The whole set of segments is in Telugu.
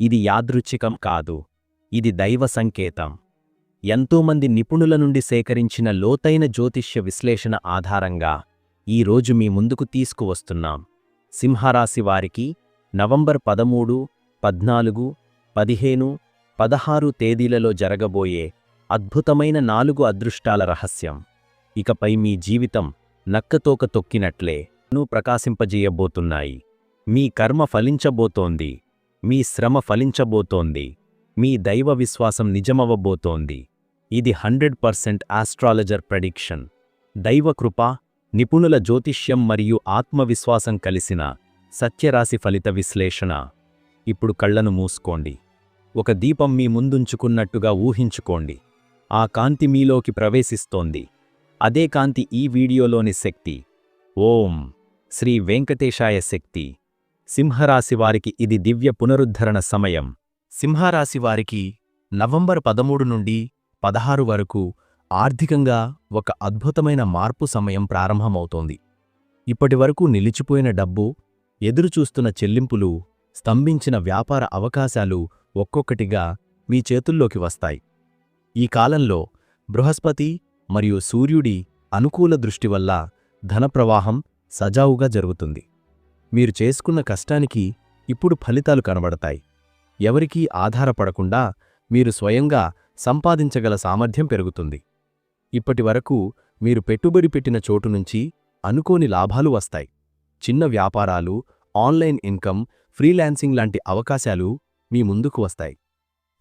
ఇది యాదృచ్ఛికం కాదు, ఇది దైవ సంకేతం. ఎంతోమంది నిపుణుల నుండి సేకరించిన లోతైన జ్యోతిష్య విశ్లేషణ ఆధారంగా ఈరోజు మీ ముందుకు తీసుకువస్తున్నాం. సింహరాశి వారికి నవంబర్ 13, 14, 15, 16 తేదీలలో జరగబోయే అద్భుతమైన 4 అదృష్టాల రహస్యం. ఇకపై మీ జీవితం నక్కతోక తొక్కినట్లే ప్రకాశింపజేయబోతున్నాయి. మీ కర్మ ఫలించబోతోంది, మీ శ్రమ ఫలించబోతోంది, మీ దైవ విశ్వాసం నిజమవ్వబోతోంది. ఇది 100% ఆస్ట్రాలజర్ ప్రెడిక్షన్. దైవకృప, నిపుణుల జ్యోతిష్యం మరియు ఆత్మవిశ్వాసం కలిసిన సత్యరాశి ఫలిత విశ్లేషణ. ఇప్పుడు కళ్లను మూసుకోండి. ఒక దీపం మీ ముందుంచుకున్నట్టుగా ఊహించుకోండి. ఆ కాంతి మీలోకి ప్రవేశిస్తోంది. అదే కాంతి ఈ వీడియోలోని శక్తి. ఓం శ్రీ వెంకటేశాయ శక్తి. సింహరాశివారికి ఇది దివ్య పునరుద్ధరణ సమయం. సింహరాశివారికి నవంబర్ 13 నుండి 16 వరకు ఆర్థికంగా ఒక అద్భుతమైన మార్పు సమయం ప్రారంభమవుతోంది. ఇప్పటివరకు నిలిచిపోయిన డబ్బు, ఎదురుచూస్తున్న చెల్లింపులు, స్తంభించిన వ్యాపార అవకాశాలు ఒక్కొక్కటిగా మీ చేతుల్లోకి వస్తాయి. ఈ కాలంలో బృహస్పతి మరియు సూర్యుడి అనుకూల దృష్టి వల్ల ధనప్రవాహం సజావుగా జరుగుతుంది. మీరు చేసుకున్న కష్టానికి ఇప్పుడు ఫలితాలు కనబడతాయి. ఎవరికీ ఆధారపడకుండా మీరు స్వయంగా సంపాదించగల సామర్థ్యం పెరుగుతుంది. ఇప్పటివరకు మీరు పెట్టుబడి పెట్టిన చోటు నుంచి అనుకోని లాభాలు వస్తాయి. చిన్న వ్యాపారాలు, ఆన్లైన్ ఇన్కమ్, ఫ్రీలాన్సింగ్ లాంటి అవకాశాలు మీ ముందుకు వస్తాయి.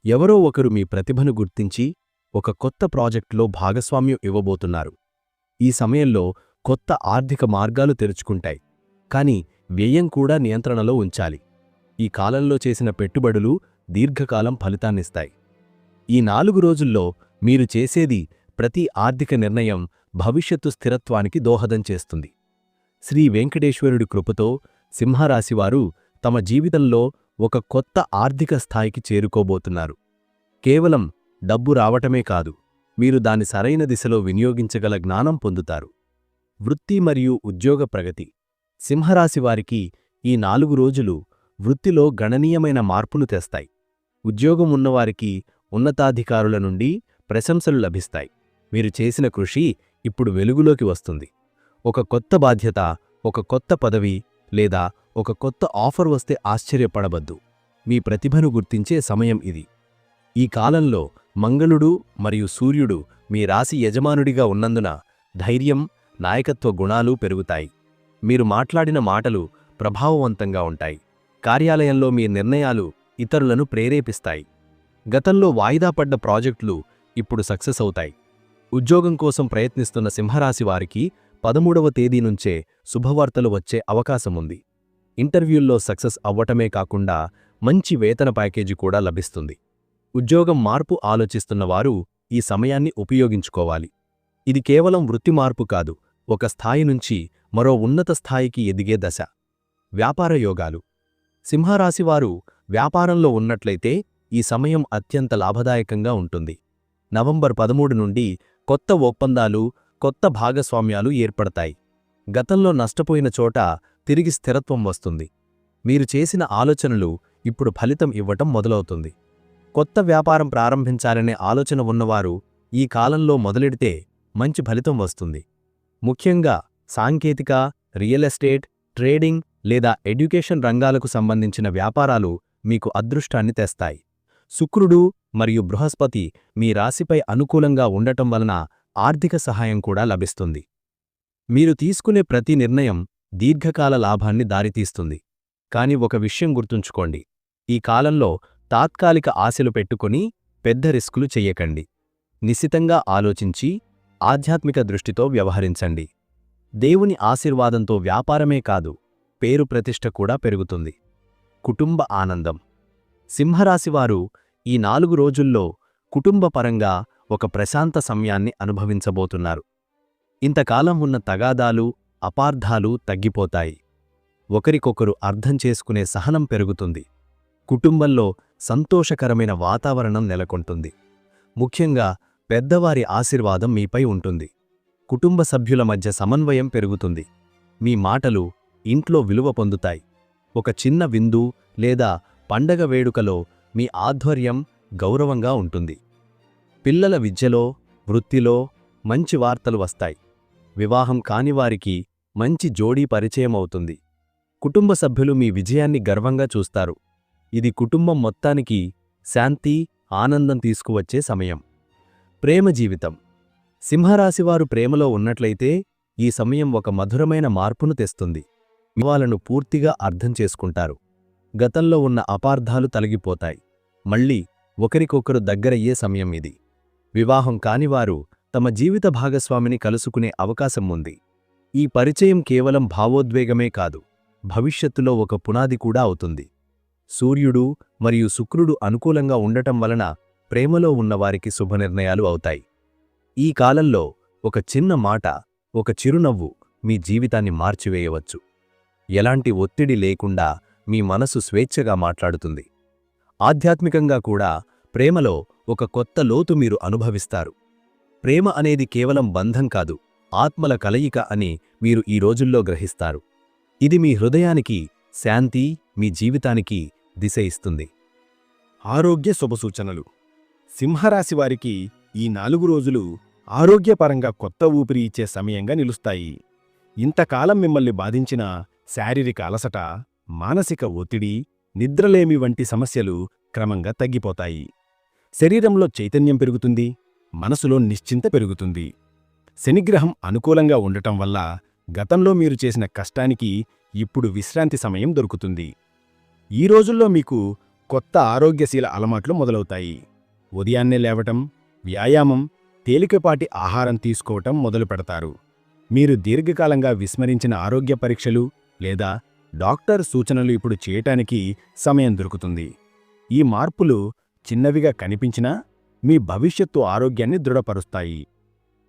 ఎవరో ఒకరు మీ ప్రతిభను గుర్తించి ఒక కొత్త ప్రాజెక్టులో భాగస్వామ్యం ఇవ్వబోతున్నారు. ఈ సమయంలో కొత్త ఆర్థిక మార్గాలు తెరుచుకుంటాయి. కానీ వ్యయం కూడా నియంత్రణలో ఉంచాలి. ఈ కాలంలో చేసిన పెట్టుబడులు దీర్ఘకాలం ఫలితాన్నిస్తాయి. ఈ 4 రోజుల్లో మీరు చేసేది ప్రతి ఆర్థిక నిర్ణయం భవిష్యత్తు స్థిరత్వానికి దోహదం చేస్తుంది. శ్రీ వెంకటేశ్వరుడి కృపతో సింహరాశివారు తమ జీవితంలో ఒక కొత్త ఆర్థిక స్థాయికి చేరుకోబోతున్నారు. కేవలం డబ్బు రావటమే కాదు, మీరు దాని సరైన దిశలో వినియోగించగల జ్ఞానం పొందుతారు. వృత్తి మరియు ఉద్యోగ ప్రగతి. సింహరాశివారికి ఈ 4 రోజులు వృత్తిలో గణనీయమైన మార్పులు తెస్తాయి. ఉద్యోగం ఉన్నవారికి ఉన్నతాధికారుల నుండి ప్రశంసలు లభిస్తాయి. మీరు చేసిన కృషి ఇప్పుడు వెలుగులోకి వస్తుంది. ఒక కొత్త బాధ్యత, ఒక కొత్త పదవి లేదా ఒక కొత్త ఆఫర్ వస్తే ఆశ్చర్యపడవద్దు. మీ ప్రతిభను గుర్తించే సమయం ఇది. ఈ కాలంలో మంగళుడు మరియు సూర్యుడు మీ రాశి యజమానుడిగా ఉన్నందున ధైర్యం, నాయకత్వ గుణాలు పెరుగుతాయి. మీరు మాట్లాడిన మాటలు ప్రభావవంతంగా ఉంటాయి. కార్యాలయంలో మీ నిర్ణయాలు ఇతరులను ప్రేరేపిస్తాయి. గతంలో వాయిదా పడ్డ ప్రాజెక్టులు ఇప్పుడు సక్సెస్ అవుతాయి. ఉద్యోగం కోసం ప్రయత్నిస్తున్న సింహరాశివారికి 13వ తేదీ నుంచే శుభవార్తలు వచ్చే అవకాశముంది. ఇంటర్వ్యూల్లో సక్సెస్ అవ్వటమే కాకుండా మంచి వేతన ప్యాకేజీ కూడా లభిస్తుంది. ఉద్యోగం మార్పు ఆలోచిస్తున్నవారు ఈ సమయాన్ని ఉపయోగించుకోవాలి. ఇది కేవలం వృత్తి మార్పు కాదు, ఒక స్థాయి నుంచి మరో ఉన్నత స్థాయికి ఎదిగే దశ. వ్యాపార యోగాలు. సింహరాశివారు వ్యాపారంలో ఉన్నట్లయితే ఈ సమయం అత్యంత లాభదాయకంగా ఉంటుంది. నవంబర్ 13 నుండి కొత్త ఒప్పందాలు, కొత్త భాగస్వామ్యాలు ఏర్పడతాయి. గతంలో నష్టపోయిన చోట తిరిగి స్థిరత్వం వస్తుంది. మీరు చేసిన ఆలోచనలు ఇప్పుడు ఫలితం ఇవ్వటం మొదలవుతుంది. కొత్త వ్యాపారం ప్రారంభించాలనే ఆలోచన ఉన్నవారు ఈ కాలంలో మొదలెడితే మంచి ఫలితం వస్తుంది. ముఖ్యంగా సాంకేతిక, రియల్ ఎస్టేట్, ట్రేడింగ్ లేదా ఎడ్యుకేషన్ రంగాలకు సంబంధించిన వ్యాపారాలు మీకు అదృష్టాన్ని తెస్తాయి. శుక్రుడు మరియు బృహస్పతి మీ రాశిపై అనుకూలంగా ఉండటం వలన ఆర్థిక సహాయం కూడా లభిస్తుంది. మీరు తీసుకునే ప్రతి నిర్ణయం దీర్ఘకాల లాభాన్ని దారితీస్తుంది. కాని ఒక విషయం గుర్తుంచుకోండి, ఈ కాలంలో తాత్కాలిక ఆశలు పెట్టుకుని పెద్ద రిస్కులు చెయ్యకండి. నిశితంగా ఆలోచించి ఆధ్యాత్మిక దృష్టితో వ్యవహరించండి. దేవుని ఆశీర్వాదంతో వ్యాపారమే కాదు, పేరు ప్రతిష్ఠ కూడా పెరుగుతుంది. కుటుంబ ఆనందం. సింహరాశివారు ఈ 4 రోజుల్లో కుటుంబపరంగా ఒక ప్రశాంత సమయాన్ని అనుభవించబోతున్నారు. ఇంతకాలం ఉన్న తగాదాలు, అపార్థాలు తగ్గిపోతాయి. ఒకరికొకరు అర్థం చేసుకునే సహనం పెరుగుతుంది. కుటుంబంలో సంతోషకరమైన వాతావరణం నెలకొంటుంది. ముఖ్యంగా పెద్దవారి ఆశీర్వాదం మీపై ఉంటుంది. కుటుంబ సభ్యుల మధ్య సమన్వయం పెరుగుతుంది. మీ మాటలు ఇంట్లో విలువ పొందుతాయి. ఒక చిన్న విందు లేదా పండగ వేడుకలో మీ ఆధ్వర్యం గౌరవంగా ఉంటుంది. పిల్లల విద్యలో, వృత్తిలో మంచి వార్తలు వస్తాయి. వివాహం కానివారికి మంచి జోడీ పరిచయమవుతుంది. కుటుంబ సభ్యులు మీ విజయాన్ని గర్వంగా చూస్తారు. ఇది కుటుంబం మొత్తానికి శాంతి, ఆనందం తీసుకువచ్చే సమయం. ప్రేమ జీవితం. సింహరాశివారు ప్రేమలో ఉన్నట్లయితే ఈ సమయం ఒక మధురమైన మార్పును తెస్తుంది. వాళ్ళను పూర్తిగా అర్థం చేసుకుంటారు. గతంలో ఉన్న అపార్థాలు తొలగిపోతాయి. మళ్ళీ ఒకరికొకరు దగ్గరయ్యే సమయం ఇది. వివాహం కానివారు తమ జీవిత భాగస్వామిని కలుసుకునే అవకాశం ఉంది. ఈ పరిచయం కేవలం భావోద్వేగమే కాదు, భవిష్యత్తులో ఒక పునాది కూడా అవుతుంది. సూర్యుడు మరియు శుక్రుడు అనుకూలంగా ఉండటం వలన ప్రేమలో ఉన్నవారికి శుభనిర్ణయాలు అవుతాయి. ఈ కాలంలో ఒక చిన్న మాట, ఒక చిరునవ్వు మీ జీవితాన్ని మార్చివేయవచ్చు. ఎలాంటి ఒత్తిడి లేకుండా మీ మనసు స్వేచ్ఛగా మాట్లాడుతుంది. ఆధ్యాత్మికంగా కూడా ప్రేమలో ఒక కొత్త లోతు మీరు అనుభవిస్తారు. ప్రేమ అనేది కేవలం బంధం కాదు, ఆత్మల కలయిక అని మీరు ఈ రోజుల్లో గ్రహిస్తారు. ఇది మీ హృదయానికి శాంతి, మీ జీవితానికి దిశ ఇస్తుంది. ఆరోగ్య శుభసూచనలు. సింహరాశివారికి ఈ 4 రోజులు ఆరోగ్యపరంగా కొత్త ఊపిరి ఇచ్చే సమయంగా నిలుస్తాయి. ఇంతకాలం మిమ్మల్ని బాధించిన శారీరక అలసట, మానసిక ఒత్తిడి, నిద్రలేమి వంటి సమస్యలు క్రమంగా తగ్గిపోతాయి. శరీరంలో చైతన్యం పెరుగుతుంది, మనసులో నిశ్చింత పెరుగుతుంది. శనిగ్రహం అనుకూలంగా ఉండటం వల్ల గతంలో మీరు చేసిన కష్టానికి ఇప్పుడు విశ్రాంతి సమయం దొరుకుతుంది. ఈ రోజుల్లో మీకు కొత్త ఆరోగ్యశీల అలవాట్లు మొదలవుతాయి. ఉదయాన్నే లేవటం, వ్యాయామం, తేలికపాటి ఆహారం తీసుకోవటం మొదలు పెడతారు. మీరు దీర్ఘకాలంగా విస్మరించిన ఆరోగ్య పరీక్షలు లేదా డాక్టర్ సూచనలు ఇప్పుడు చేయటానికి సమయం దొరుకుతుంది. ఈ మార్పులు చిన్నవిగా కనిపించినా మీ భవిష్యత్తు ఆరోగ్యాన్ని దృఢపరుస్తాయి.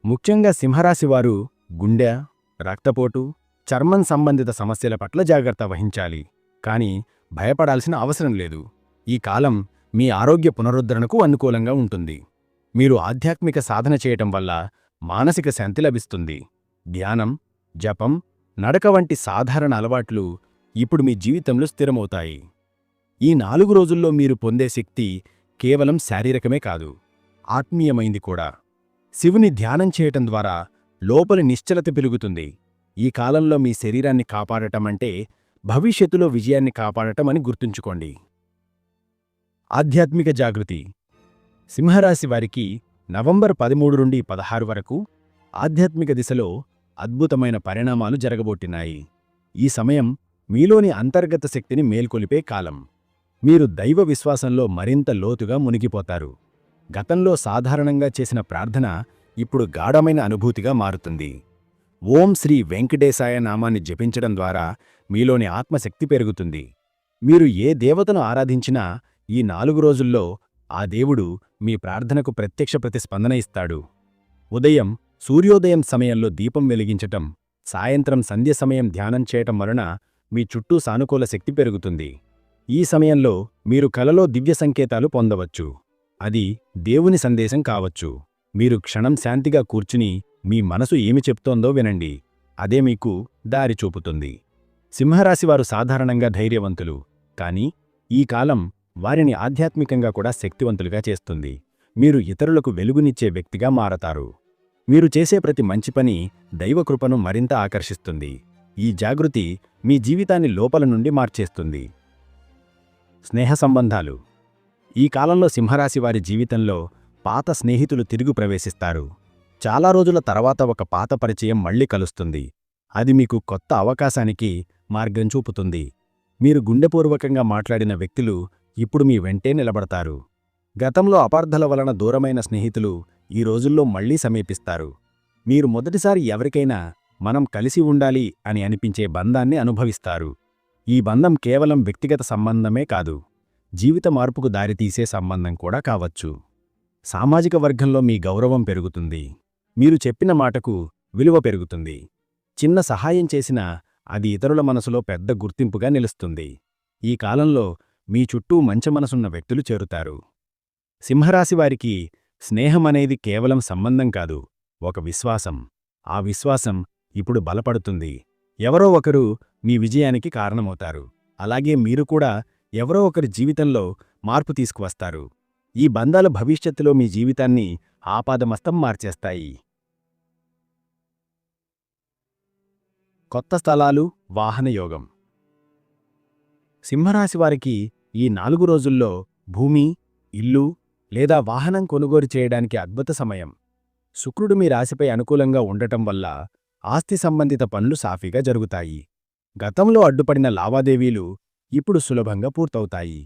ముఖ్యంగా సింహరాశివారు గుండె, రక్తపోటు, చర్మం సంబంధిత సమస్యల పట్ల జాగ్రత్త వహించాలి. కానీ భయపడాల్సిన అవసరం లేదు. ఈ కాలం మీ ఆరోగ్య పునరుద్ధరణకు అనుకూలంగా ఉంటుంది. మీరు ఆధ్యాత్మిక సాధన చేయటం వల్ల మానసిక శాంతి లభిస్తుంది. ధ్యానం, జపం, నడక వంటి సాధారణ అలవాట్లు ఇప్పుడు మీ జీవితంలో స్థిరమవుతాయి. ఈ 4 రోజుల్లో మీరు పొందే శక్తి కేవలం శారీరకమే కాదు, ఆత్మీయమైంది కూడా. శివుని ధ్యానం చేయటం ద్వారా లోపలి నిశ్చలత పెరుగుతుంది. ఈ కాలంలో మీ శరీరాన్ని కాపాడటం అంటే భవిష్యత్తులో విజయాన్ని కాపాడటం అని గుర్తుంచుకోండి. ఆధ్యాత్మిక జాగృతి. సింహరాశి వారికి నవంబర్ 13 నుండి 16 వరకు ఆధ్యాత్మిక దిశలో అద్భుతమైన పరిణామాలు జరగబోతున్నాయి. ఈ సమయం మీలోని అంతర్గత శక్తిని మేల్కొలిపే కాలం. మీరు దైవ విశ్వాసంలో మరింత లోతుగా మునిగిపోతారు. గతంలో సాధారణంగా చేసిన ప్రార్థన ఇప్పుడు గాఢమైన అనుభూతిగా మారుతుంది. ఓం శ్రీ వెంకటేశాయ నామాన్ని జపించడం ద్వారా మీలోని ఆత్మశక్తి పెరుగుతుంది. మీరు ఏ దేవతను ఆరాధించినా ఈ 4 రోజుల్లో ఆ దేవుడు మీ ప్రార్థనకు ప్రత్యక్ష ప్రతిస్పందన ఇస్తాడు. ఉదయం సూర్యోదయం సమయంలో దీపం వెలిగించటం, సాయంత్రం సంధ్య సమయం ధ్యానం చేయటం వలన మీ చుట్టూ సానుకూల శక్తి పెరుగుతుంది. ఈ సమయంలో మీరు కలలో దివ్య సంకేతాలు పొందవచ్చు. అది దేవుని సందేశం కావచ్చు. మీరు క్షణం శాంతిగా కూర్చుని మీ మనసు ఏమి చెప్తోందో వినండి. అదే మీకు దారి చూపుతుంది. సింహరాశివారు సాధారణంగా ధైర్యవంతులు, కానీ ఈ కాలం వారిని ఆధ్యాత్మికంగా కూడా శక్తివంతులుగా చేస్తుంది. మీరు ఇతరులకు వెలుగునిచ్చే వ్యక్తిగా మారతారు. మీరు చేసే ప్రతి మంచి పని దైవకృపను మరింత ఆకర్షిస్తుంది. ఈ జాగృతి మీ జీవితాన్ని లోపల నుండి మార్చేస్తుంది. స్నేహ సంబంధాలు. ఈ కాలంలో సింహరాశివారి జీవితంలో పాత స్నేహితులు తిరిగి ప్రవేశిస్తారు. చాలా రోజుల తర్వాత ఒక పాత పరిచయం మళ్లీ కలుస్తుంది. అది మీకు కొత్త అవకాశానికి మార్గం చూపుతుంది. మీరు గుండెపూర్వకంగా మాట్లాడిన వ్యక్తులు ఇప్పుడు మీ వెంటే నిలబడతారు. గతంలో అపార్థల వలన దూరమైన స్నేహితులు ఈ రోజుల్లో మళ్లీ సమీపిస్తారు. మీరు మొదటిసారి ఎవరికైనా మనం కలిసి ఉండాలి అని అనిపించే బంధాన్ని అనుభవిస్తారు. ఈ బంధం కేవలం వ్యక్తిగత సంబంధమే కాదు, జీవిత మార్పుకు దారితీసే సంబంధం కూడా కావచ్చు. సామాజిక వర్గంలో మీ గౌరవం పెరుగుతుంది. మీరు చెప్పిన మాటకు విలువ పెరుగుతుంది. చిన్న సహాయం చేసినా అది ఇతరుల మనసులో పెద్ద గుర్తింపుగా నిలుస్తుంది. ఈ కాలంలో మీ చుట్టూ మంచి మనసున్న వ్యక్తులు చేరుతారు. సింహరాశివారికి స్నేహమనేది కేవలం సంబంధం కాదు, ఒక విశ్వాసం. ఆ విశ్వాసం ఇప్పుడు బలపడుతుంది. ఎవరో ఒకరు మీ విజయానికి కారణమవుతారు. అలాగే మీరు కూడా ఎవరో ఒకరి జీవితంలో మార్పు తీసుకువస్తారు. ఈ బంధాలు భవిష్యత్తులో మీ జీవితాన్ని ఆపాదమస్తం మార్చేస్తాయి. కొత్త స్థలాలు, వాహన యోగం. సింహరాశివారికి ఈ 4 రోజుల్లో భూమి, ఇల్లు లేదా వాహనం కొనుగోలు చేయడానికి అద్భుత సమయం. శుక్రుడు మీ రాశిపై అనుకూలంగా ఉండటం వల్ల ఆస్తి సంబంధిత పనులు సాఫీగా జరుగుతాయి. గతంలో అడ్డుపడిన లావాదేవీలు ఇప్పుడు సులభంగా పూర్తవుతాయి.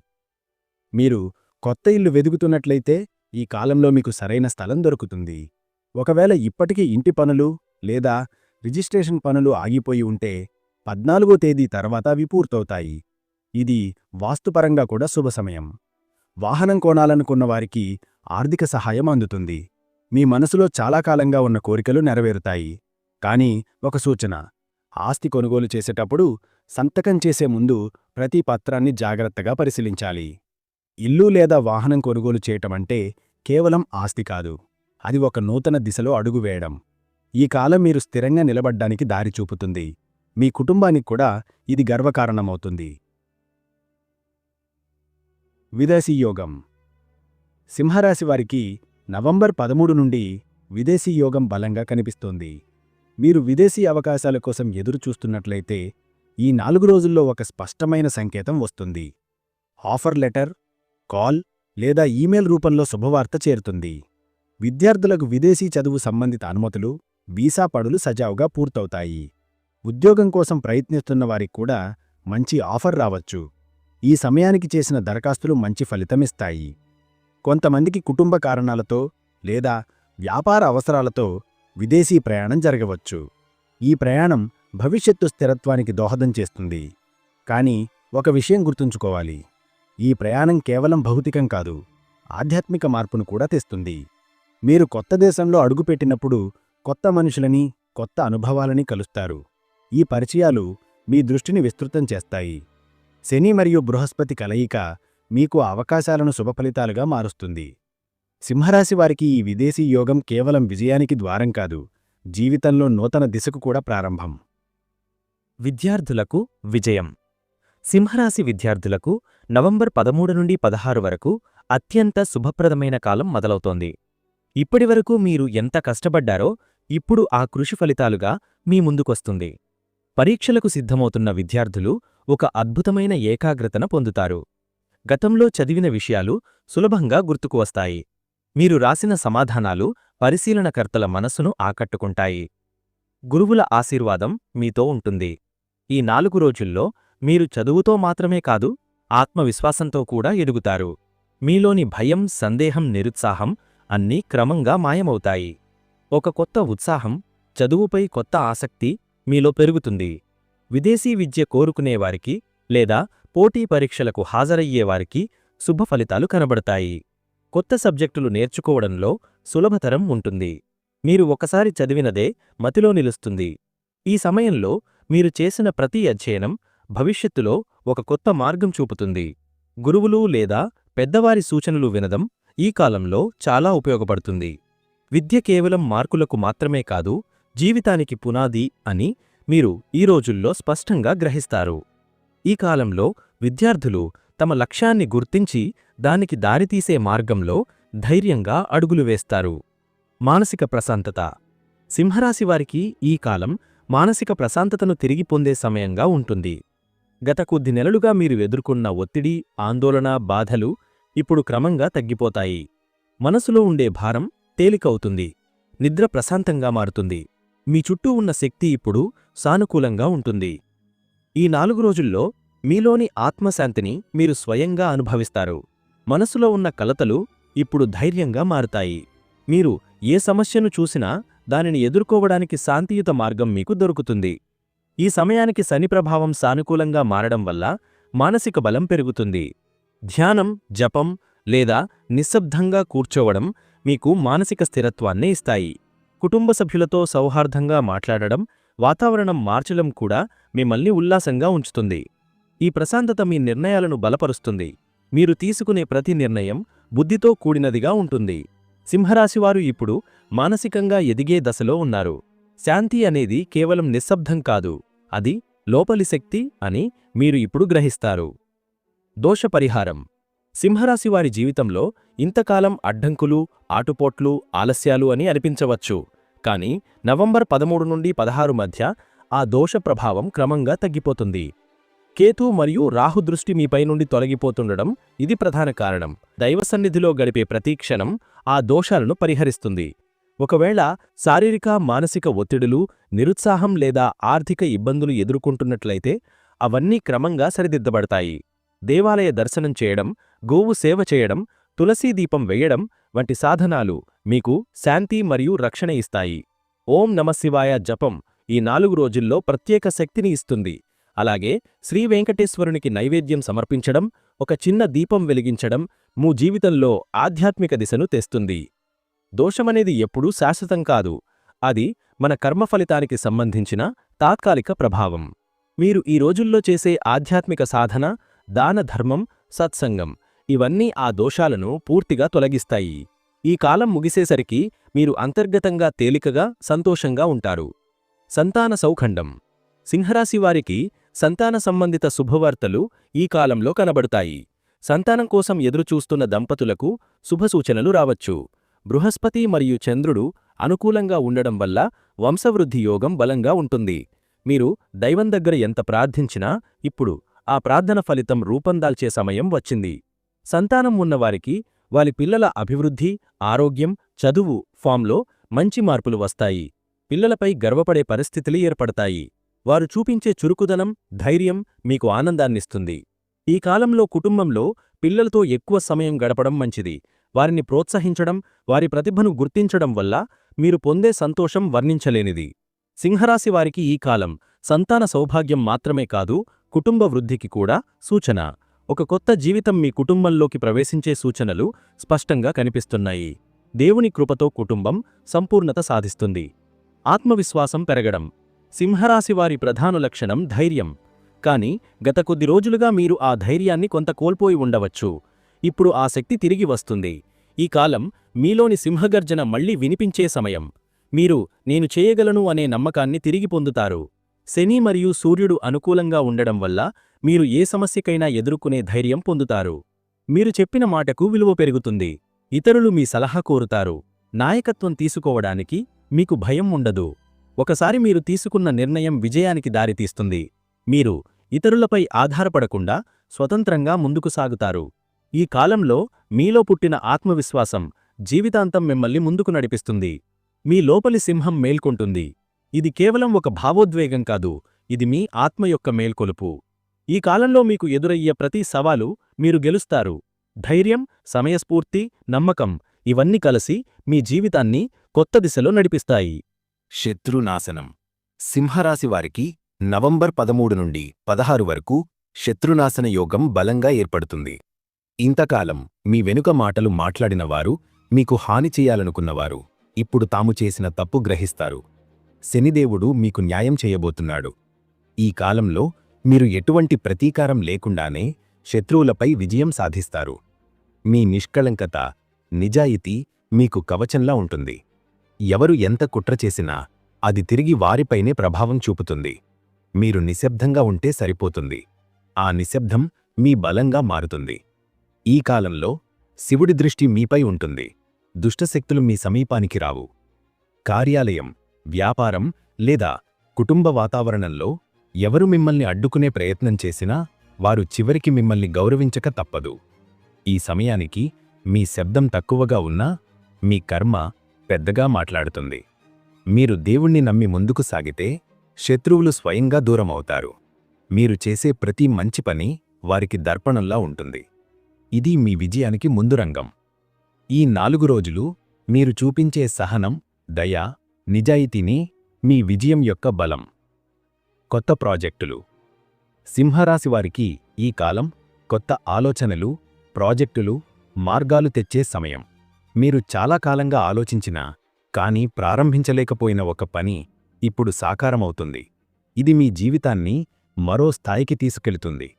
మీరు కొత్త ఇల్లు వెదుగుతున్నట్లయితే ఈ కాలంలో మీకు సరైన స్థలం దొరుకుతుంది. ఒకవేళ ఇప్పటికీ ఇంటి పనులు లేదా రిజిస్ట్రేషన్ పనులు ఆగిపోయి ఉంటే 14వ తేదీ తర్వాత అవి పూర్తవుతాయి. ఇది వాస్తుపరంగా కూడా శుభ సమయం. వాహనం కొనాలనుకున్న వారికి ఆర్థిక సహాయం అందుతుంది. మీ మనసులో చాలా కాలంగా ఉన్న కోరికలు నెరవేరుతాయి. కానీ ఒక సూచన: ఆస్తి కొనుగోలు చేసేటప్పుడు సంతకం చేసే ముందు ప్రతి పత్రాన్ని జాగ్రత్తగా పరిశీలించాలి. ఇల్లు లేదా వాహనం కొనుగోలు చేయటమంటే కేవలం ఆస్తి కాదు, అది ఒక నూతన దిశలో అడుగు వేయడం. ఈ కాలం మీరు స్థిరంగా నిలబడ్డానికి దారి చూపుతుంది. మీ కుటుంబానికి కూడా ఇది గర్వకారణమవుతుంది. విదేశీ యోగం. సింహరాశివారికి నవంబర్ 13 నుండి విదేశీ యోగం బలంగా కనిపిస్తోంది. మీరు విదేశీ అవకాశాల కోసం ఎదురుచూస్తున్నట్లయితే ఈ 4 రోజుల్లో ఒక స్పష్టమైన సంకేతం వస్తుంది. ఆఫర్ లెటర్, కాల్ లేదా ఈమెయిల్ రూపంలో శుభవార్త చేరుతుంది. విద్యార్థులకు విదేశీ చదువు సంబంధిత అనుమతులు, వీసా పనులు సజావుగా పూర్తవుతాయి. ఉద్యోగం కోసం ప్రయత్నిస్తున్న వారికి కూడా మంచి ఆఫర్ రావచ్చు. ఈ సమయానికి చేసిన దరఖాస్తులు మంచి ఫలితమిస్తాయి. కొంతమందికి కుటుంబ కారణాలతో లేదా వ్యాపార అవసరాలతో విదేశీ ప్రయాణం జరగవచ్చు. ఈ ప్రయాణం భవిష్యత్తు స్థిరత్వానికి దోహదం చేస్తుంది. కానీ ఒక విషయం గుర్తుంచుకోవాలి: ఈ ప్రయాణం కేవలం భౌతికం కాదు, ఆధ్యాత్మిక మార్పును కూడా తెస్తుంది. మీరు కొత్త దేశంలో అడుగుపెట్టినప్పుడు కొత్త మనుషులని, కొత్త అనుభవాలని కలుస్తారు. ఈ పరిచయాలు మీ దృష్టిని విస్తృతం చేస్తాయి. శని మరియు బృహస్పతి కలయిక మీకు అవకాశాలను శుభఫలితాలుగా మారుస్తుంది. సింహరాశివారికి ఈ విదేశీ యోగం కేవలం విజయానికి ద్వారం కాదు, జీవితంలో నూతన దిశకు కూడా ప్రారంభం. విద్యార్థులకు విజయం. సింహరాశి విద్యార్థులకు నవంబర్ 13 నుండి 16 వరకు అత్యంత శుభప్రదమైన కాలం మొదలవుతోంది. ఇప్పటివరకు మీరు ఎంత కష్టపడ్డారో ఇప్పుడు ఆ కృషి ఫలితాలుగా మీ ముందుకొస్తుంది. పరీక్షలకు సిద్ధమవుతున్న విద్యార్థులు ఒక అద్భుతమైన ఏకాగ్రతను పొందుతారు. గతంలో చదివిన విషయాలు సులభంగా గుర్తుకు వస్తాయి. మీరు రాసిన సమాధానాలు పరిశీలనకర్తల మనసును ఆకట్టుకుంటాయి. గురువుల ఆశీర్వాదం మీతో ఉంటుంది. ఈ 4 రోజుల్లో మీరు చదువుతో మాత్రమే కాదు, ఆత్మవిశ్వాసంతో కూడా ఎదుగుతారు. మీలోని భయం, సందేహం, నిరుత్సాహం అన్నీ క్రమంగా మాయమవుతాయి. ఒక కొత్త ఉత్సాహం, చదువుపై కొత్త ఆసక్తి మీలో పెరుగుతుంది. విదేశీ విద్య కోరుకునేవారికి లేదా పోటీ పరీక్షలకు హాజరయ్యేవారికి శుభ ఫలితాలు కనబడతాయి. కొత్త సబ్జెక్టులు నేర్చుకోవడంలో సులభతరం ఉంటుంది. మీరు ఒకసారి చదివినదే మతిలో నిలుస్తుంది. ఈ సమయంలో మీరు చేసిన ప్రతి అధ్యయనం భవిష్యత్తులో ఒక కొత్త మార్గం చూపుతుంది. గురువులు లేదా పెద్దవారి సూచనలు వినడం ఈ కాలంలో చాలా ఉపయోగపడుతుంది. విద్య కేవలం మార్కులకు మాత్రమే కాదు, జీవితానికి పునాది అని మీరు ఈ రోజుల్లో స్పష్టంగా గ్రహిస్తారు. ఈ కాలంలో విద్యార్థులు తమ లక్ష్యాన్ని గుర్తించి దానికి దారితీసే మార్గంలో ధైర్యంగా అడుగులు వేస్తారు. మానసిక ప్రశాంతత. సింహరాశివారికి ఈ కాలం మానసిక ప్రశాంతతను తిరిగి పొందే సమయంగా ఉంటుంది. గత కొద్ది నెలలుగా మీరు ఎదుర్కొన్న ఒత్తిడి, ఆందోళన, బాధలు ఇప్పుడు క్రమంగా తగ్గిపోతాయి. మనసులో ఉండే భారం తేలికవుతుంది. నిద్ర ప్రశాంతంగా మారుతుంది. మీ చుట్టూ ఉన్న శక్తి ఇప్పుడు సానుకూలంగా ఉంటుంది. ఈ 4 రోజుల్లో మీలోని ఆత్మశాంతిని మీరు స్వయంగా అనుభవిస్తారు. మనసులో ఉన్న కలతలు ఇప్పుడు ధైర్యంగా మారుతాయి. మీరు ఏ సమస్యను చూసినా దానిని ఎదుర్కోవడానికి శాంతియుత మార్గం మీకు దొరుకుతుంది. ఈ సమయానికి శని ప్రభావం సానుకూలంగా మారడం వల్ల మానసిక బలం పెరుగుతుంది. ధ్యానం, జపం లేదా నిశ్శబ్దంగా కూర్చోవడం మీకు మానసిక స్థిరత్వాన్ని ఇస్తాయి. కుటుంబ సభ్యులతో సౌహార్దంగా మాట్లాడడం, వాతావరణం మార్చడం కూడా మిమ్మల్ని ఉల్లాసంగా ఉంచుతుంది. ఈ ప్రశాంతత మీ నిర్ణయాలను బలపరుస్తుంది. మీరు తీసుకునే ప్రతి నిర్ణయం బుద్ధితో కూడినదిగా ఉంటుంది. సింహరాశివారు ఇప్పుడు మానసికంగా ఎదిగే దశలో ఉన్నారు. శాంతి అనేది కేవలం నిశ్శబ్దం కాదు, అది లోపలి శక్తి అని మీరు ఇప్పుడు గ్రహిస్తారు. దోషపరిహారం. సింహరాశివారి జీవితంలో ఇంతకాలం అడ్డంకులు, ఆటుపోట్లు, ఆలస్యాలు అని అనిపించవచ్చు. కాని నవంబర్ 13 నుండి 16 మధ్య ఆ దోష ప్రభావం క్రమంగా తగ్గిపోతుంది. కేతు మరియు రాహు దృష్టి మీపై నుండి తొలగిపోతుండడం ఇది ప్రధాన కారణం. దైవసన్నిధిలో గడిపే ప్రతి క్షణం ఆ దోషాలను పరిహరిస్తుంది. ఒకవేళ శారీరక, మానసిక ఒత్తిడులు, నిరుత్సాహం లేదా ఆర్థిక ఇబ్బందులు ఎదుర్కొంటున్నట్లయితే అవన్నీ క్రమంగా సరిదిద్దబడతాయి. దేవాలయ దర్శనం చేయడం, గోవు సేవ చేయడం, తులసీ దీపం వెయ్యడం వంటి సాధనాలు మీకు శాంతి మరియు రక్షణ ఇస్తాయి. ఓం నమశివాయ జపం ఈ 4 రోజుల్లో ప్రత్యేక శక్తిని ఇస్తుంది. అలాగే శ్రీ వెంకటేశ్వరునికి నైవేద్యం సమర్పించడం, ఒక చిన్న దీపం వెలిగించడం మీ జీవితంలో ఆధ్యాత్మిక దిశను తెస్తుంది. దోషమనేది ఎప్పుడూ శాశ్వతం కాదు. అది మన కర్మ ఫలితానికి సంబంధించిన తాత్కాలిక ప్రభావం. మీరు ఈ రోజుల్లో చేసే ఆధ్యాత్మిక సాధన, దాన ధర్మం, సత్సంగం ఇవన్నీ ఆ దోషాలను పూర్తిగా తొలగిస్తాయి. ఈ కాలం ముగిసేసరికి మీరు అంతర్గతంగా తేలికగా, సంతోషంగా ఉంటారు. సంతాన సౌఖండం. సింహరాశివారికి సంతాన సంబంధిత శుభవార్తలు ఈ కాలంలో కనబడతాయి. సంతానం కోసం ఎదురుచూస్తున్న దంపతులకు శుభసూచనలు రావచ్చు. బృహస్పతి మరియు చంద్రుడు అనుకూలంగా ఉండడం వల్ల వంశవృద్ధి యోగం బలంగా ఉంటుంది. మీరు దైవం దగ్గర ఎంత ప్రార్థించినా ఇప్పుడు ఆ ప్రార్థన ఫలితం రూపందాల్చే సమయం వచ్చింది. సంతానం ఉన్నవారికి వారి పిల్లల అభివృద్ధి, ఆరోగ్యం, చదువు, ఫామ్లో మంచి మార్పులు వస్తాయి. పిల్లలపై గర్వపడే పరిస్థితులు ఏర్పడతాయి. వారు చూపించే చురుకుదనం, ధైర్యం మీకు ఆనందాన్నిస్తుంది. ఈ కాలంలో కుటుంబంలో పిల్లలతో ఎక్కువ సమయం గడపడం మంచిది. వారిని ప్రోత్సహించడం, వారి ప్రతిభను గుర్తించడం వల్ల మీరు పొందే సంతోషం వర్ణించలేనిది. సింహరాశివారికి ఈ కాలం సంతాన సౌభాగ్యం మాత్రమే కాదు, కుటుంబ వృద్ధికి కూడా సూచన. ఒక కొత్త జీవితం మీ కుటుంబంలోకి ప్రవేశించే సూచనలు స్పష్టంగా కనిపిస్తున్నాయి. దేవుని కృపతో కుటుంబం సంపూర్ణత సాధిస్తుంది. ఆత్మవిశ్వాసం పెరగడం. సింహరాశివారి ప్రధాన లక్షణం ధైర్యం. కాని గత కొద్ది రోజులుగా మీరు ఆ ధైర్యాన్ని కొంత కోల్పోయి ఉండవచ్చు. ఇప్పుడు ఆ శక్తి తిరిగి వస్తుంది. ఈ కాలం మీలోని సింహగర్జన మళ్లీ వినిపించే సమయం. మీరు నేను చేయగలను అనే నమ్మకాన్ని తిరిగి పొందుతారు. శని మరియు సూర్యుడు అనుకూలంగా ఉండడం వల్ల మీరు ఏ సమస్యకైనా ఎదుర్కొనే ధైర్యం పొందుతారు. మీరు చెప్పిన మాటకు విలువ పెరుగుతుంది. ఇతరులు మీ సలహా కోరుతారు. నాయకత్వం తీసుకోవడానికి మీకు భయం ఉండదు. ఒకసారి మీరు తీసుకున్న నిర్ణయం విజయానికి దారితీస్తుంది. మీరు ఇతరులపై ఆధారపడకుండా స్వతంత్రంగా ముందుకు సాగుతారు. ఈ కాలంలో మీలో పుట్టిన ఆత్మవిశ్వాసం జీవితాంతం మిమ్మల్ని ముందుకు నడిపిస్తుంది. మీ లోపలి సింహం మేల్కొంటుంది. ఇది కేవలం ఒక భావోద్వేగం కాదు, ఇది మీ ఆత్మ యొక్క మేల్కొలుపు. ఈ కాలంలో మీకు ఎదురయ్యే ప్రతి సవాలు మీరు గెలుస్తారు. ధైర్యం, సమయస్ఫూర్తి, నమ్మకం ఇవన్నీ కలిసి మీ జీవితాన్ని కొత్త దిశలో నడిపిస్తాయి. శత్రునాశనం. సింహరాశివారికి నవంబర్ 13 నుండి 16 వరకు శత్రునాశన యోగం బలంగా ఏర్పడుతుంది. ఇంతకాలం మీ వెనుక మాటలు మాట్లాడినవారు, మీకు హాని చెయ్యాలనుకున్నవారు ఇప్పుడు తాము చేసిన తప్పు గ్రహిస్తారు. శనిదేవుడు మీకు న్యాయం చేయబోతున్నాడు. ఈ కాలంలో మీరు ఎటువంటి ప్రతీకారం లేకుండానే శత్రువులపై విజయం సాధిస్తారు. మీ నిష్కళంకత, నిజాయితీ మీకు కవచంలా ఉంటుంది. ఎవరు ఎంత కుట్ర చేసినా అది తిరిగి వారిపైనే ప్రభావం చూపుతుంది. మీరు నిశ్శబ్దంగా ఉంటే సరిపోతుంది. ఆ నిశ్శబ్దం మీ బలంగా మారుతుంది. ఈ కాలంలో శివుడి దృష్టి మీపై ఉంటుంది. దుష్టశక్తులు మీ సమీపానికి రావు. కార్యాలయం, వ్యాపారం లేదా కుటుంబ వాతావరణంలో ఎవరు మిమ్మల్ని అడ్డుకునే ప్రయత్నం చేసినా వారు చివరికి మిమ్మల్ని గౌరవించక తప్పదు. ఈ సమయానికి మీ శబ్దం తక్కువగా ఉన్నా మీ కర్మ పెద్దగా మాట్లాడుతుంది. మీరు దేవుణ్ణి నమ్మి ముందుకు సాగితే శత్రువులు స్వయంగా దూరమవుతారు. మీరు చేసే ప్రతి మంచి పని వారికి దర్పణంలా ఉంటుంది. ఇది మీ విజయానికి ముందు రంగం. ఈ 4 రోజులు మీరు చూపించే సహనం, దయ, నిజాయితీని మీ విజయం యొక్క బలం. కొత్త ప్రాజెక్టులు. సింహరాశివారికి ఈ కాలం కొత్త ఆలోచనలు, ప్రాజెక్టులు, మార్గాలు తెచ్చే సమయం. మీరు చాలా కాలంగా ఆలోచించినా కానీ ప్రారంభించలేకపోయిన ఒక పని ఇప్పుడు సాకారమవుతుంది. ఇది మీ జీవితాన్ని మరో స్థాయికి తీసుకెళుతుంది.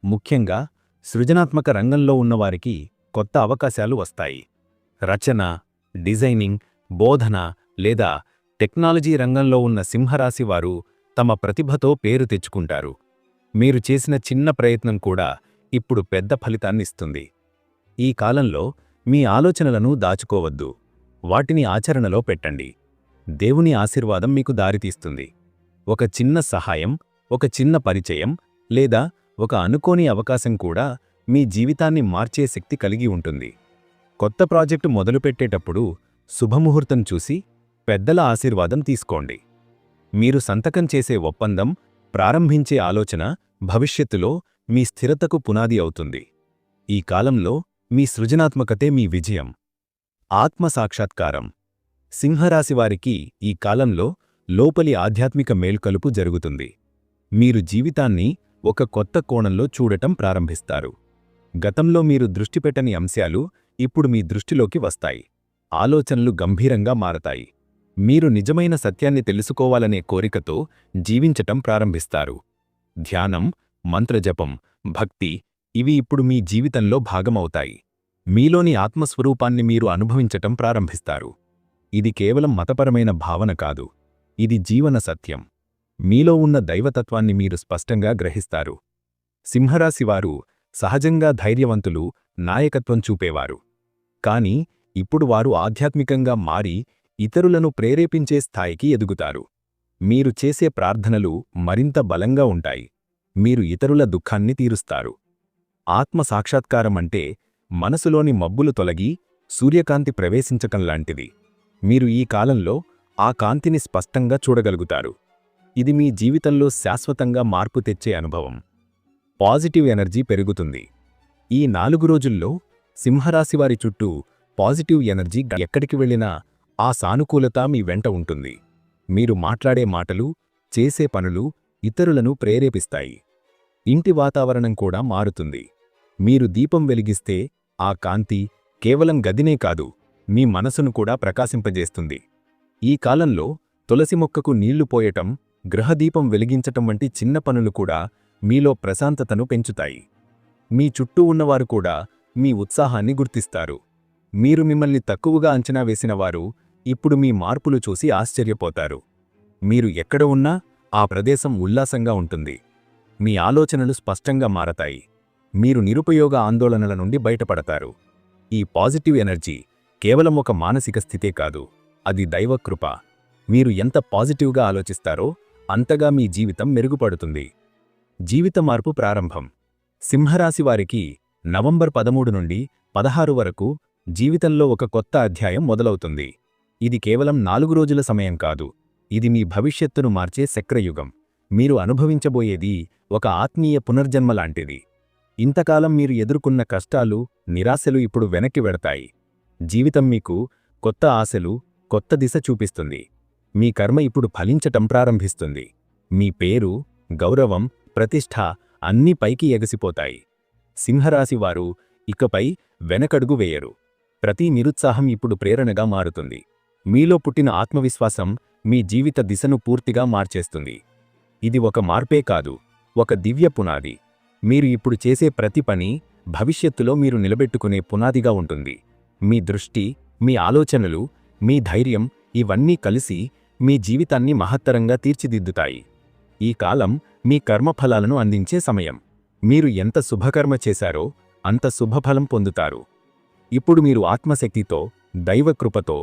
ముఖ్యంగా సృజనాత్మక రంగంలో ఉన్నవారికి కొత్త అవకాశాలు వస్తాయి. రచన, డిజైనింగ్, బోధన లేదా టెక్నాలజీ రంగంలో ఉన్న సింహరాశివారు తమ ప్రతిభతో పేరు తెచ్చుకుంటారు. మీరు చేసిన చిన్న ప్రయత్నం కూడా ఇప్పుడు పెద్ద ఫలితాన్నిస్తుంది. ఈ కాలంలో మీ ఆలోచనలను దాచుకోవద్దు. వాటిని ఆచరణలో పెట్టండి. దేవుని ఆశీర్వాదం మీకు దారితీస్తుంది. ఒక చిన్న సహాయం, ఒక చిన్న పరిచయం లేదా ఒక అనుకోని అవకాశం కూడా మీ జీవితాన్ని మార్చే శక్తి కలిగి ఉంటుంది. కొత్త ప్రాజెక్టు మొదలుపెట్టేటప్పుడు శుభముహూర్తం చూసి పెద్దల ఆశీర్వాదం తీసుకోండి. మీరు సంతకం చేసే ఒప్పందం, ప్రారంభించే ఆలోచన భవిష్యత్తులో మీ స్థిరతకు పునాది అవుతుంది. ఈ కాలంలో మీ సృజనాత్మకతే మీ విజయం. ఆత్మసాక్షాత్కారం. సింహరాశివారికి ఈ కాలంలో లోపలి ఆధ్యాత్మిక మేల్కొలుపు జరుగుతుంది. మీరు జీవితాన్ని ఒక కొత్త కోణంలో చూడటం ప్రారంభిస్తారు. గతంలో మీరు దృష్టిపెట్టని అంశాలు ఇప్పుడు మీ దృష్టిలోకి వస్తాయి. ఆలోచనలు గంభీరంగా మారతాయి. మీరు నిజమైన సత్యాన్ని తెలుసుకోవాలనే కోరికతో జీవించటం ప్రారంభిస్తారు. ధ్యానం, మంత్రజపం, భక్తి ఇవి ఇప్పుడు మీ జీవితంలో భాగమవుతాయి. మీలోని ఆత్మస్వరూపాన్ని మీరు అనుభవించటం ప్రారంభిస్తారు. ఇది కేవలం మతపరమైన భావన కాదు, ఇది జీవన సత్యం. మీలో ఉన్న దైవతత్వాన్ని మీరు స్పష్టంగా గ్రహిస్తారు. సింహరాశివారు సహజంగా ధైర్యవంతులు, నాయకత్వం చూపేవారు. కాని ఇప్పుడు వారు ఆధ్యాత్మికంగా మారి ఇతరులను ప్రేరేపించే స్థాయికి ఎదుగుతారు. మీరు చేసే ప్రార్థనలు మరింత బలంగా ఉంటాయి. మీరు ఇతరుల దుఃఖాన్ని తీరుస్తారు. ఆత్మసాక్షాత్కారమంటే మనసులోని మబ్బులు తొలగి సూర్యకాంతి ప్రవేశించకంలాంటిది. మీరు ఈ కాలంలో ఆ కాంతిని స్పష్టంగా చూడగలుగుతారు. ఇది మీ జీవితంలో శాశ్వతంగా మార్పు తెచ్చే అనుభవం. పాజిటివ్ ఎనర్జీ పెరుగుతుంది. ఈ 4 రోజుల్లో సింహరాశివారి చుట్టూ పాజిటివ్ ఎనర్జీ ఎక్కడికి వెళ్ళినా ఆ సానుకూలత మీ వెంట ఉంటుంది. మీరు మాట్లాడే మాటలు, చేసే పనులు ఇతరులను ప్రేరేపిస్తాయి. ఇంటి వాతావరణం కూడా మారుతుంది. మీరు దీపం వెలిగిస్తే ఆ కాంతి కేవలం గదినే కాదు, మీ మనసును కూడా ప్రకాశింపజేస్తుంది. ఈ కాలంలో తులసి మొక్కకు నీళ్లు పోయటం, గృహదీపం వెలిగించటం వంటి చిన్న పనులు కూడా మీలో ప్రశాంతతను పెంచుతాయి. మీ చుట్టూ ఉన్నవారు కూడా మీ ఉత్సాహాన్ని గుర్తిస్తారు. మీరు మిమ్మల్ని తక్కువగా అంచనా వేసినవారు ఇప్పుడు మీ మార్పులు చూసి ఆశ్చర్యపోతారు. మీరు ఎక్కడ ఉన్నా ఆ ప్రదేశం ఉల్లాసంగా ఉంటుంది. మీ ఆలోచనలు స్పష్టంగా మారతాయి. మీరు నిరుపయోగ ఆందోళనల నుండి బయటపడతారు. ఈ పాజిటివ్ ఎనర్జీ కేవలం ఒక మానసిక స్థితే కాదు, అది దైవకృప. మీరు ఎంత పాజిటివ్గా ఆలోచిస్తారో అంతగా మీ జీవితం మెరుగుపడుతుంది. జీవిత మార్పు ప్రారంభం. సింహరాశివారికి నవంబర్ 13 నుండి 16 వరకు జీవితంలో ఒక కొత్త అధ్యాయం మొదలవుతుంది. ఇది కేవలం 4 రోజుల సమయం కాదు, ఇది మీ భవిష్యత్తును మార్చే చక్రయుగం. మీరు అనుభవించబోయేది ఒక ఆత్మీయ పునర్జన్మ లాంటిది. ఇంతకాలం మీరు ఎదుర్కొన్న కష్టాలు, నిరాశలు ఇప్పుడు వెనక్కి వెడతాయి. జీవితం మీకు కొత్త ఆశలు, కొత్త దిశ చూపిస్తుంది. మీ కర్మ ఇప్పుడు ఫలించటం ప్రారంభిస్తుంది. మీ పేరు, గౌరవం, ప్రతిష్ఠ అన్నీ పైకి ఎగసిపోతాయి. సింహరాశివారు ఇకపై వెనకడుగు వేయరు. ప్రతి నిరుత్సాహం ఇప్పుడు ప్రేరణగా మారుతుంది. మీలో పుట్టిన ఆత్మవిశ్వాసం మీ జీవిత దిశను పూర్తిగా మార్చేస్తుంది. ఇది ఒక మార్పే కాదు, ఒక దివ్య పునాది. మీరు ఇప్పుడు చేసే ప్రతి పని భవిష్యత్తులో మీరు నిలబెట్టుకునే పునాదిగా ఉంటుంది. మీ దృష్టి, మీ ఆలోచనలు, మీ ధైర్యం ఇవన్నీ కలిసి మీ జీవితాన్ని మహత్తరంగా తీర్చిదిద్దుతాయి. ఈ కాలం మీ కర్మఫలాలను అందించే సమయం. మీరు ఎంత శుభకర్మ చేశారో అంత శుభఫలం పొందుతారు. ఇప్పుడు మీరు ఆత్మశక్తితో, దైవకృపతో,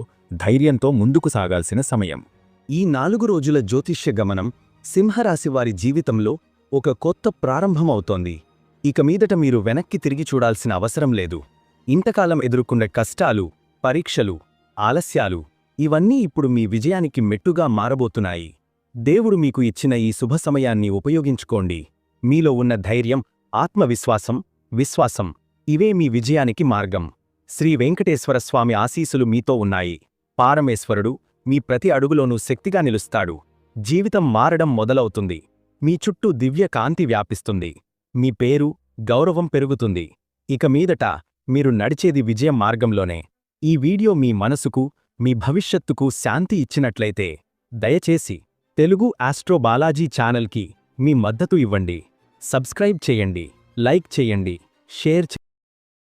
ధైర్యంతో ముందుకు సాగాల్సిన సమయం. ఈ 4 రోజుల జ్యోతిష్య గమనం సింహరాశివారి జీవితంలో ఒక కొత్త ప్రారంభమవుతోంది. ఇక మీదట మీరు వెనక్కి తిరిగి చూడాల్సిన అవసరం లేదు. ఇంతకాలం ఎదుర్కొన్న కష్టాలు, పరీక్షలు, ఆలస్యాలు ఇవన్నీ ఇప్పుడు మీ విజయానికి మెట్టుగా మారబోతున్నాయి. దేవుడు మీకు ఇచ్చిన ఈ శుభ సమయాన్ని ఉపయోగించుకోండి. మీలో ఉన్న ధైర్యం, ఆత్మవిశ్వాసం, విశ్వాసం ఇవే మీ విజయానికి మార్గం. శ్రీ వెంకటేశ్వర స్వామి ఆశీస్సులు మీతో ఉన్నాయి. పారమేశ్వరుడు మీ ప్రతి అడుగులోనూ శక్తిగా నిలుస్తాడు. జీవితం మారడం మొదలవుతుంది. మీ చుట్టూ దివ్య కాంతి వ్యాపిస్తుంది. మీ పేరు, గౌరవం పెరుగుతుంది. ఇక మీదట మీరు నడిచేది విజయ మార్గంలోనే. ఈ వీడియో మీ మనసుకు, మీ భవిష్యత్తుకు శాంతి ఇచ్చినట్లయితే దయచేసి తెలుగు ఆస్ట్రో బాలాజీ ఛానల్కి మీ మద్దతు ఇవ్వండి. సబ్స్క్రైబ్ చేయండి, లైక్ చేయండి, షేర్